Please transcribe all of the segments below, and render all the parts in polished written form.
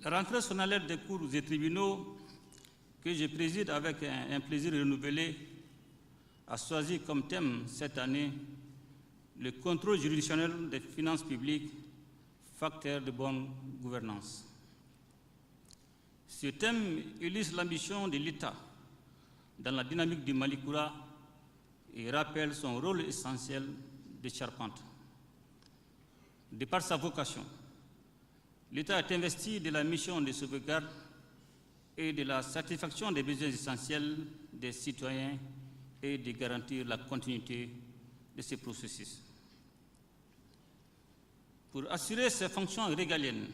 La rentrée solennelle des cours et tribunaux que je préside avec un plaisir renouvelé a choisi comme thème cette année le contrôle juridictionnel des finances publiques, facteur de bonne gouvernance. Ce thème illustre l'ambition de l'État dans la dynamique du Malikoura et rappelle son rôle essentiel de charpente. De par sa vocation, l'État est investi de la mission de sauvegarde et de la satisfaction des besoins essentiels des citoyens et de garantir la continuité de ces processus. Pour assurer ses fonctions régaliennes,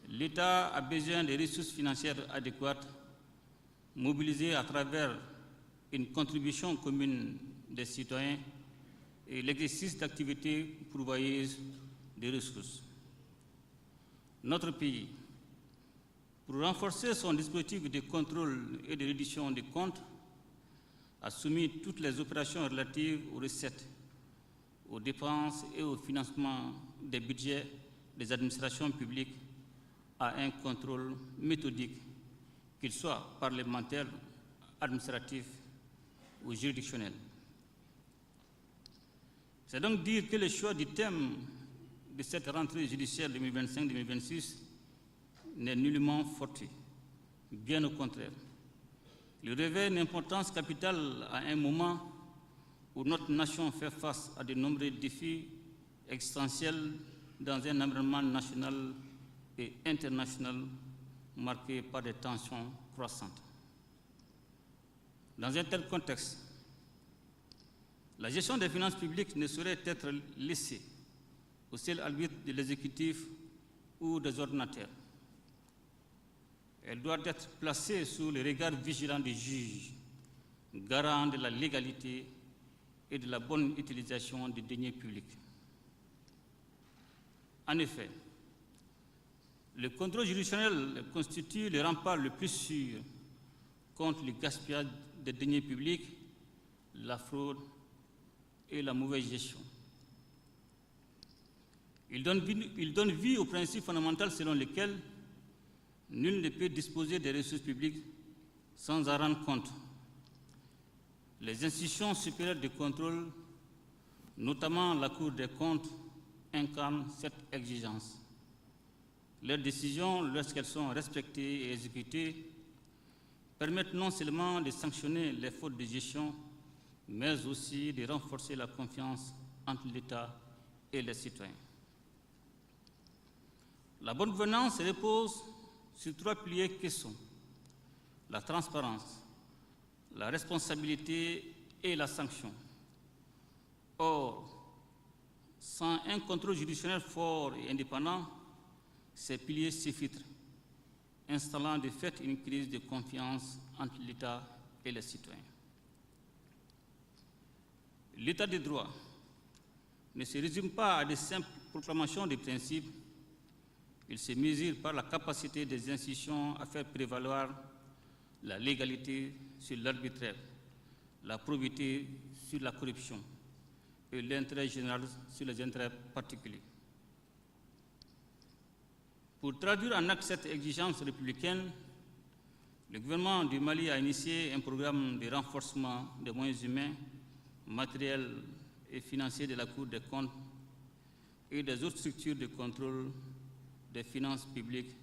l'État a besoin de ressources financières adéquates mobilisées à travers une contribution commune des citoyens et l'exercice d'activités pourvoyeuses de ressources. Notre pays, pour renforcer son dispositif de contrôle et de reddition des comptes, a soumis toutes les opérations relatives aux recettes, aux dépenses et au financement des budgets des administrations publiques à un contrôle méthodique, qu'il soit parlementaire, administratif ou juridictionnel. C'est donc dire que le choix du thème de cette rentrée judiciaire 2025-2026 n'est nullement fortuit, bien au contraire. Il revêt une importance capitale à un moment où notre nation fait face à de nombreux défis existentiels dans un environnement national et international marqué par des tensions croissantes. Dans un tel contexte, la gestion des finances publiques ne saurait être laissée au seul arbitre de l'exécutif ou des ordonnateurs. Elle doit être placée sous le regard vigilant des juges, garants de la légalité et de la bonne utilisation des deniers publics. En effet, le contrôle juridictionnel constitue le rempart le plus sûr contre le gaspillage des deniers publics, la fraude et la mauvaise gestion. Il donne vie au principe fondamental selon lequel nul ne peut disposer des ressources publiques sans en rendre compte. Les institutions supérieures de contrôle, notamment la Cour des comptes, incarnent cette exigence. Leurs décisions, lorsqu'elles sont respectées et exécutées, permettent non seulement de sanctionner les fautes de gestion, mais aussi de renforcer la confiance entre l'État et les citoyens. La bonne gouvernance repose sur trois piliers qui sont la transparence, la responsabilité et la sanction. Or, sans un contrôle juridictionnel fort et indépendant, ces piliers s'effritent, installant de fait une crise de confiance entre l'État et les citoyens. L'État de droit ne se résume pas à de simples proclamations de principes. Il se mesure par la capacité des institutions à faire prévaloir la légalité sur l'arbitraire, la probité sur la corruption et l'intérêt général sur les intérêts particuliers. Pour traduire en acte cette exigence républicaine, le gouvernement du Mali a initié un programme de renforcement des moyens humains, matériels et financiers de la Cour des comptes et des autres structures de contrôle des finances publiques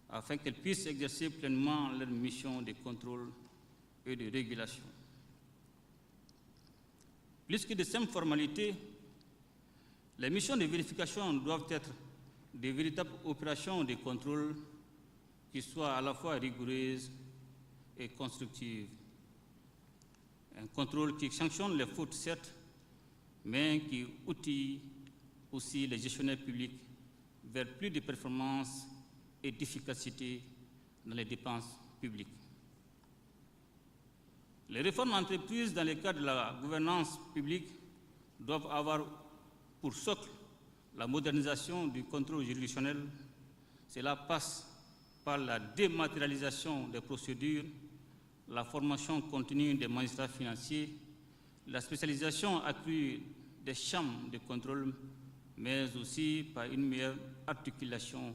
afin qu'elles puissent exercer pleinement leur mission de contrôle et de régulation. Plus que de simples formalités, les missions de vérification doivent être de véritables opérations de contrôle qui soient à la fois rigoureuses et constructives. Un contrôle qui sanctionne les fautes, certes, mais qui outille aussi les gestionnaires publics vers plus de performance et d'efficacité dans les dépenses publiques. Les réformes entreprises dans le cadre de la gouvernance publique doivent avoir pour socle la modernisation du contrôle juridictionnel. Cela passe par la dématérialisation des procédures, la formation continue des magistrats financiers, la spécialisation accrue des chambres de contrôle, mais aussi par une meilleure articulation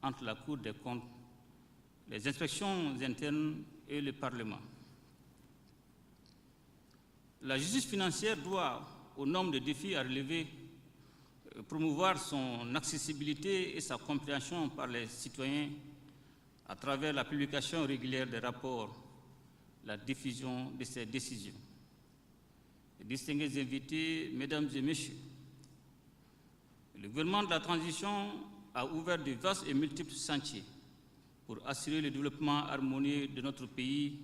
entre la Cour des comptes, les inspections internes et le Parlement. La justice financière doit, au nombre de défis à relever, promouvoir son accessibilité et sa compréhension par les citoyens à travers la publication régulière des rapports, la diffusion de ses décisions. Distingués invités, Mesdames et Messieurs, le gouvernement de la transition a ouvert de vastes et multiples chantiers pour assurer le développement harmonieux de notre pays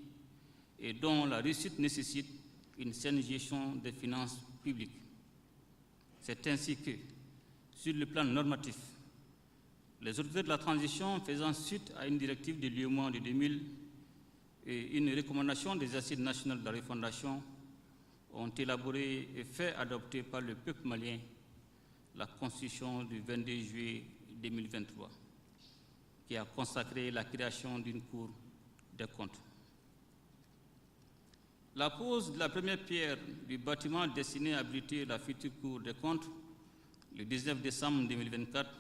et dont la réussite nécessite une saine gestion des finances publiques. C'est ainsi que, sur le plan normatif, les autorités de la transition faisant suite à une directive de l'UEMOA de 2000 et une recommandation des assises nationales de la refondation ont élaboré et fait adopter par le peuple malien la Constitution du 22 juillet 2023, qui a consacré la création d'une Cour des comptes. La pose de la première pierre du bâtiment destiné à abriter la future Cour des comptes, le 19 décembre 2024,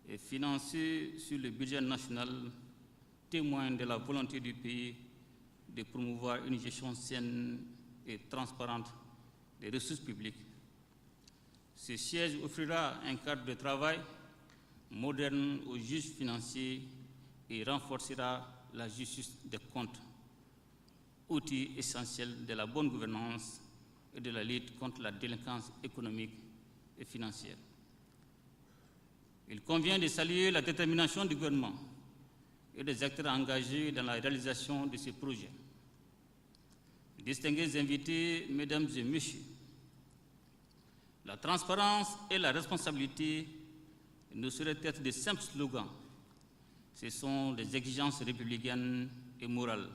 est financée sur le budget national, témoin de la volonté du pays de promouvoir une gestion saine et transparente des ressources publiques. Ce siège offrira un cadre de travail moderne aux juges financiers et renforcera la justice des comptes, outil essentiel de la bonne gouvernance et de la lutte contre la délinquance économique et financière. Il convient de saluer la détermination du gouvernement et des acteurs engagés dans la réalisation de ces projets. Distingués invités, Mesdames et Messieurs, la transparence et la responsabilité ne sauraient être de simples slogans. Ce sont des exigences républicaines et morales.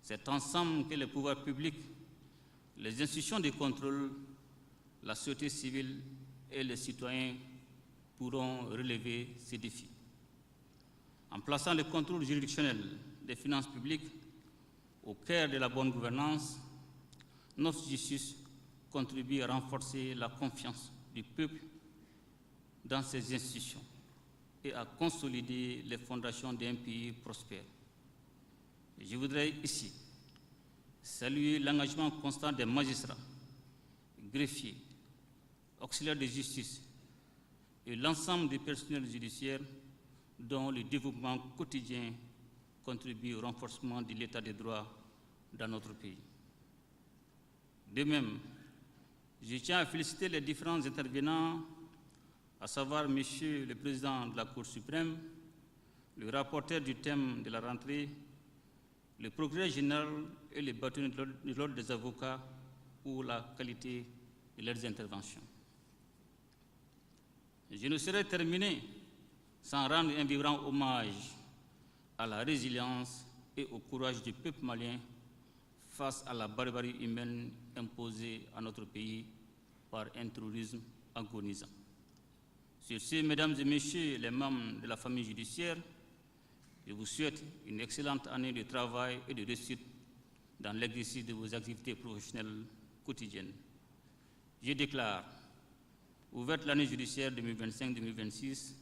C'est ensemble que les pouvoirs publics, les institutions de contrôle, la société civile et les citoyens pourront relever ces défis. En plaçant le contrôle juridictionnel des finances publiques au cœur de la bonne gouvernance, notre justice contribue à renforcer la confiance du peuple dans ses institutions et à consolider les fondations d'un pays prospère. Je voudrais ici saluer l'engagement constant des magistrats, greffiers, auxiliaires de justice et l'ensemble des personnels judiciaires dont le développement quotidien contribue au renforcement de l'état de droit dans notre pays. De même, je tiens à féliciter les différents intervenants, à savoir Monsieur le Président de la Cour suprême, le rapporteur du thème de la rentrée, le procureur général et le bâtonnier de l'ordre des avocats pour la qualité de leurs interventions. Je ne saurais terminer sans rendre un vibrant hommage à la résilience et au courage du peuple malien face à la barbarie humaine imposée à notre pays par un terrorisme agonisant. Sur ce, Mesdames et Messieurs les membres de la famille judiciaire, je vous souhaite une excellente année de travail et de réussite dans l'exercice de vos activités professionnelles quotidiennes. Je déclare ouverte l'année judiciaire 2025-2026